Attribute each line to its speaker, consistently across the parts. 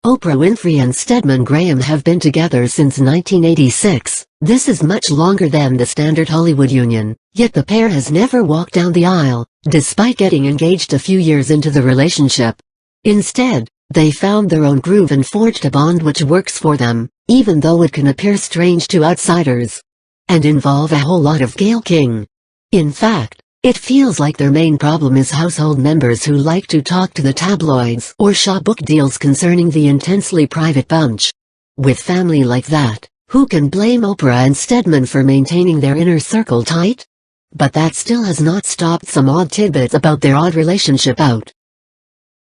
Speaker 1: Oprah Winfrey and Stedman Graham have been together since 1986. This is much longer than the standard Hollywood union, yet the pair has never walked down the aisle, despite getting engaged a few years into the relationship. Instead, they found their own groove and forged a bond which works for them, even though it can appear strange to outsiders, and involve a whole lot of Gayle King. In fact, it feels like their main problem is household members who like to talk to the tabloids or shop book deals concerning the intensely private bunch. With family like that, who can blame Oprah and Stedman for maintaining their inner circle tight? But that still has not stopped some odd tidbits about their odd relationship out.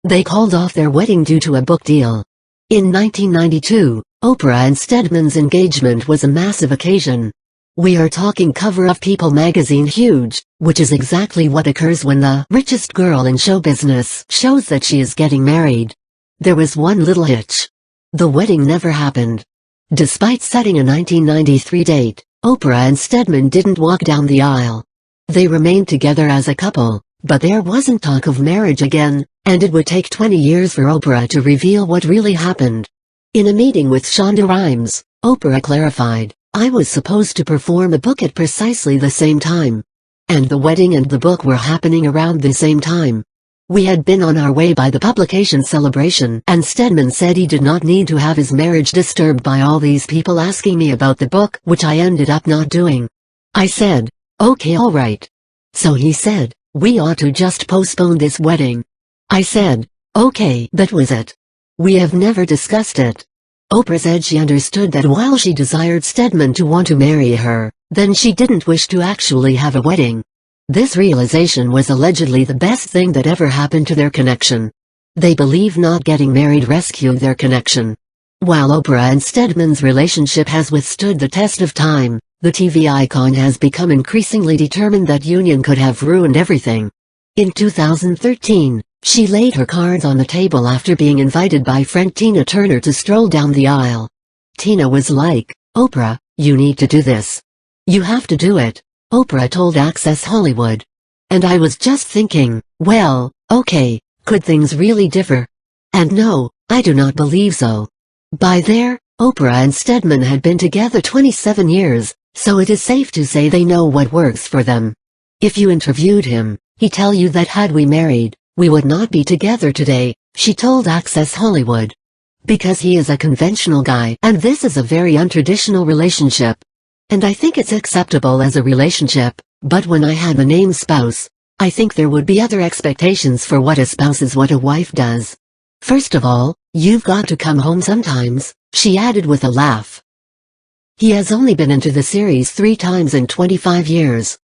Speaker 1: They called off their wedding due to a book deal. In 1992, Oprah and Stedman's engagement was a massive occasion. We are talking cover of People magazine huge, which is exactly what occurs when the richest girl in show business shows that she is getting married. There was one little hitch. The wedding never happened. Despite setting a 1993 date, Oprah and Stedman didn't walk down the aisle. They remained together as a couple, but there wasn't talk of marriage again, and it would take 20 years for Oprah to reveal what really happened. In a meeting with Shonda Rhimes, Oprah clarified, "I was supposed to perform a book at precisely the same time. And the wedding and the book were happening around the same time. We had been on our way by the publication celebration, and Stedman said he did not need to have his marriage disturbed by all these people asking me about the book, which I ended up not doing. I said, okay, all right. So he said, we ought to just postpone this wedding. I said, okay, that was it. We have never discussed it." Oprah said she understood that while she desired Stedman to want to marry her, then she didn't wish to actually have a wedding. This realization was allegedly the best thing that ever happened to their connection. They believe not getting married rescued their connection. While Oprah and Stedman's relationship has withstood the test of time, the TV icon has become increasingly determined that union could have ruined everything. In 2013, she laid her cards on the table after being invited by friend Tina Turner to stroll down the aisle. Tina was like, "Oprah, you need to do this. You have to do it," Oprah told Access Hollywood. And I was just thinking, well, okay, could things really differ? And no, I do not believe so. By there, Oprah and Stedman had been together 27 years, so it is safe to say they know what works for them. If you interviewed him, he'd tell you that had we married, we would not be together today, she told Access Hollywood. Because he is a conventional guy and this is a very untraditional relationship. And I think it's acceptable as a relationship, but when I had the name spouse, I think there would be other expectations for what a spouse is, what a wife does. First of all, you've got to come home sometimes, she added with a laugh. He has only been into the series 3 times in 25 years.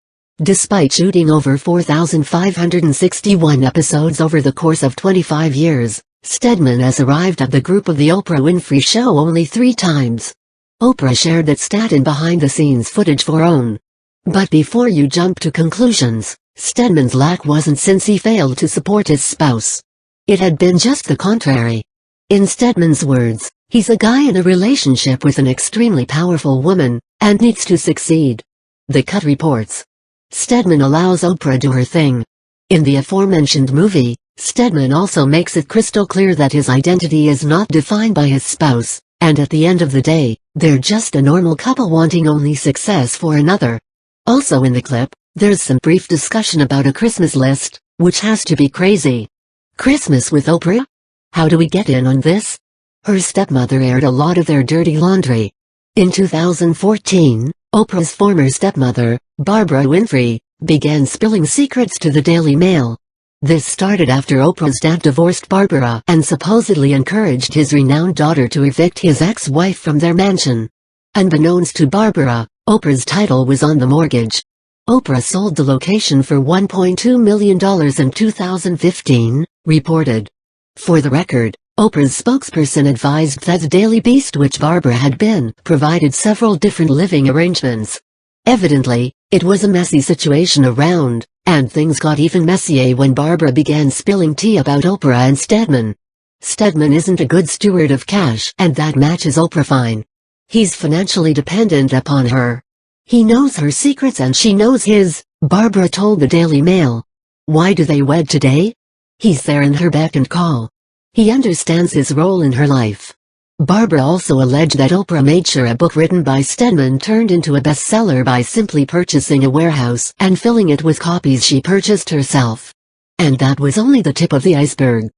Speaker 1: Despite shooting over 4,561 episodes over the course of 25 years, Stedman has arrived at the group of The Oprah Winfrey Show only 3 times. Oprah shared that stat in behind-the-scenes footage for OWN. But before you jump to conclusions, Stedman's lack wasn't since he failed to support his spouse. It had been just the contrary. In Stedman's words, he's a guy in a relationship with an extremely powerful woman, and needs to succeed. The Cut reports. Stedman allows Oprah do her thing. In the aforementioned movie, Stedman also makes it crystal clear that his identity is not defined by his spouse, and at the end of the day, they're just a normal couple wanting only success for another. Also in the clip, there's some brief discussion about a Christmas list, which has to be crazy. Christmas with Oprah? How do we get in on this? Her stepmother aired a lot of their dirty laundry. In 2014, Oprah's former stepmother, Barbara Winfrey, began spilling secrets to the Daily Mail. This started after Oprah's dad divorced Barbara and supposedly encouraged his renowned daughter to evict his ex-wife from their mansion. Unbeknownst to Barbara, Oprah's title was on the mortgage. Oprah sold the location for $1.2 million in 2015, reported. For the record, Oprah's spokesperson advised that the Daily Beast, which Barbara had been, provided several different living arrangements. Evidently, it was a messy situation around, and things got even messier when Barbara began spilling tea about Oprah and Stedman. Stedman isn't a good steward of cash, and that matches Oprah fine. He's financially dependent upon her. He knows her secrets and she knows his, Barbara told the Daily Mail. Why do they wed today? He's there in her beck and call. He understands his role in her life. Barbara also alleged that Oprah made sure a book written by Stedman turned into a bestseller by simply purchasing a warehouse and filling it with copies she purchased herself. And that was only the tip of the iceberg.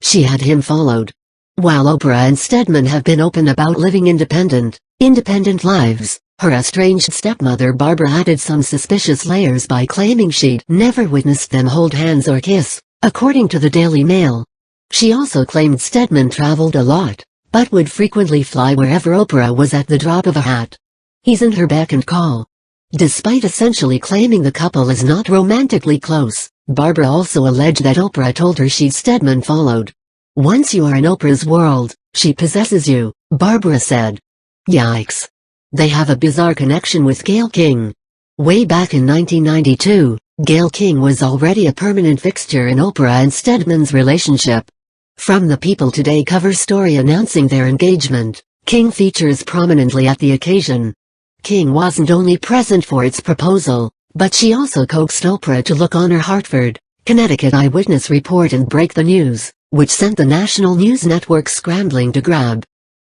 Speaker 1: She had him followed. While Oprah and Stedman have been open about living independent lives, her estranged stepmother Barbara added some suspicious layers by claiming she'd never witnessed them hold hands or kiss, according to the Daily Mail. She also claimed Stedman traveled a lot, but would frequently fly wherever Oprah was at the drop of a hat. He's in her beck and call. Despite essentially claiming the couple is not romantically close, Barbara also alleged that Oprah told her she'd Stedman followed. "Once you are in Oprah's world, she possesses you," Barbara said. Yikes. They have a bizarre connection with Gayle King. Way back in 1992, Gayle King was already a permanent fixture in Oprah and Stedman's relationship. From the People Today cover story announcing their engagement, King features prominently at the occasion. King wasn't only present for its proposal, but she also coaxed Oprah to look on her Hartford, Connecticut eyewitness report and break the news, which sent the national news network scrambling to grab.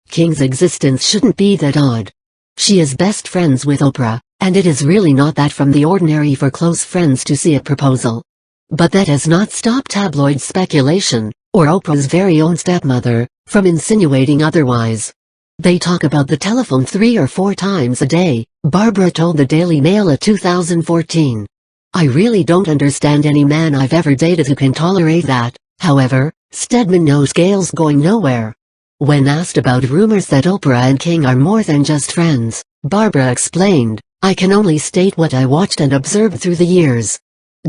Speaker 1: King's existence shouldn't be that odd. She is best friends with Oprah, and it is really not that from the ordinary for close friends to see a proposal. But that has not stopped tabloid speculation, or Oprah's very own stepmother, from insinuating otherwise. "They talk about the telephone 3 or 4 times a day," Barbara told the Daily Mail in 2014. "I really don't understand any man I've ever dated who can tolerate that." However, Stedman knows Gayle's going nowhere. When asked about rumors that Oprah and King are more than just friends, Barbara explained, "I can only state what I watched and observed through the years.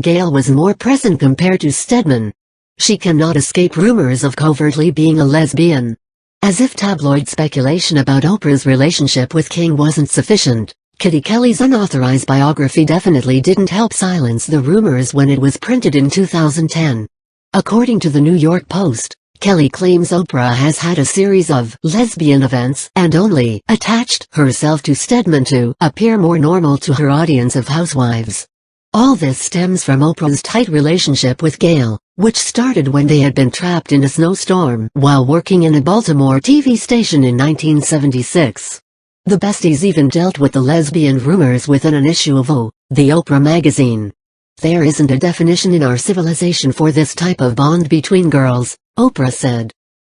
Speaker 1: Gayle was more present compared to Stedman. She cannot escape rumors of covertly being a lesbian." As if tabloid speculation about Oprah's relationship with King wasn't sufficient, Kitty Kelly's unauthorized biography definitely didn't help silence the rumors when it was printed in 2010. According to the New York Post, Kelly claims Oprah has had a series of lesbian events and only attached herself to Stedman to appear more normal to her audience of housewives. All this stems from Oprah's tight relationship with Gayle, which started when they had been trapped in a snowstorm while working in a Baltimore TV station in 1976. The besties even dealt with the lesbian rumors within an issue of the Oprah magazine. "There isn't a definition in our civilization for this type of bond between girls," Oprah said.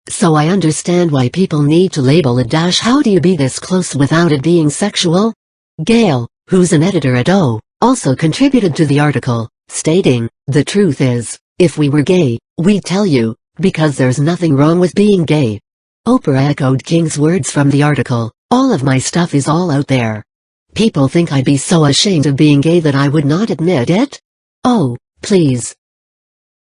Speaker 1: "So I understand why people need to label it. How do you be this close without it being sexual?" Gayle, who's an editor at also contributed to the article, stating, "The truth is, if we were gay, we'd tell you, because there's nothing wrong with being gay." Oprah echoed King's words from the article, "All of my stuff is all out there. People think I'd be so ashamed of being gay that I would not admit it? Oh, please."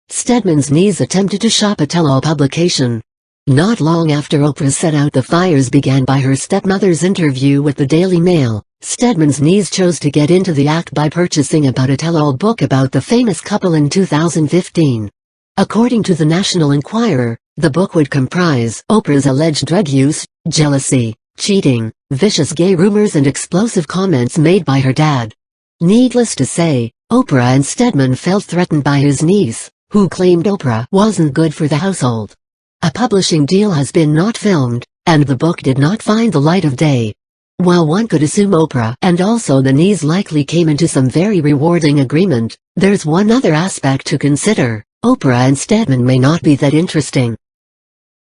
Speaker 1: Stedman's niece attempted to shop a tell-all publication. Not long after Oprah set out the fires began by her stepmother's interview with the Daily Mail, Stedman's niece chose to get into the act by purchasing a tell-all book about the famous couple in 2015. According to the National Enquirer, the book would comprise Oprah's alleged drug use, jealousy, cheating, vicious gay rumors and explosive comments made by her dad. Needless to say, Oprah and Stedman felt threatened by his niece, who claimed Oprah wasn't good for the household. A publishing deal has been not filmed, and the book did not find the light of day. While one could assume Oprah and also the niece likely came into some very rewarding agreement, there's one other aspect to consider: Oprah and Stedman may not be that interesting.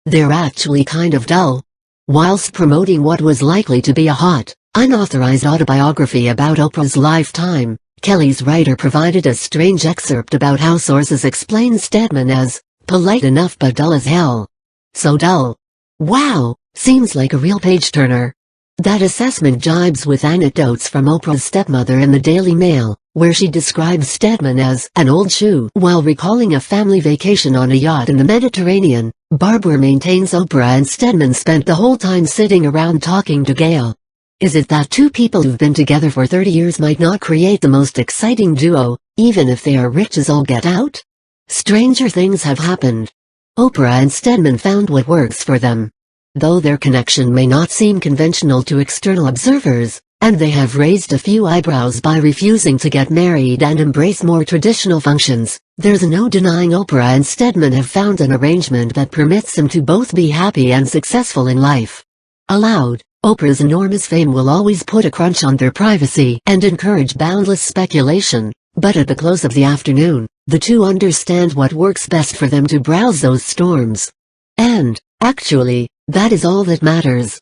Speaker 1: They're actually kind of dull. Whilst promoting what was likely to be a hot, unauthorized autobiography about Oprah's lifetime, Kelly's writer provided a strange excerpt about how sources explain Stedman as polite enough but dull as hell. So dull. Wow, seems like a real page-turner. That assessment jibes with anecdotes from Oprah's stepmother in the Daily Mail, where she describes Stedman as an old shoe while recalling a family vacation on a yacht in the Mediterranean. Barbara maintains Oprah and Stedman spent the whole time sitting around talking to Gayle. Is it that two people who've been together for 30 years might not create the most exciting duo, even if they are rich as all get out? Stranger things have happened. Oprah and Stedman found what works for them. Though their connection may not seem conventional to external observers, and they have raised a few eyebrows by refusing to get married and embrace more traditional functions. There's no denying Oprah and Stedman have found an arrangement that permits them to both be happy and successful in life. Aloud, Oprah's enormous fame will always put a crunch on their privacy and encourage boundless speculation, but at the close of the afternoon, the two understand what works best for them to browse those storms. And, actually, that is all that matters.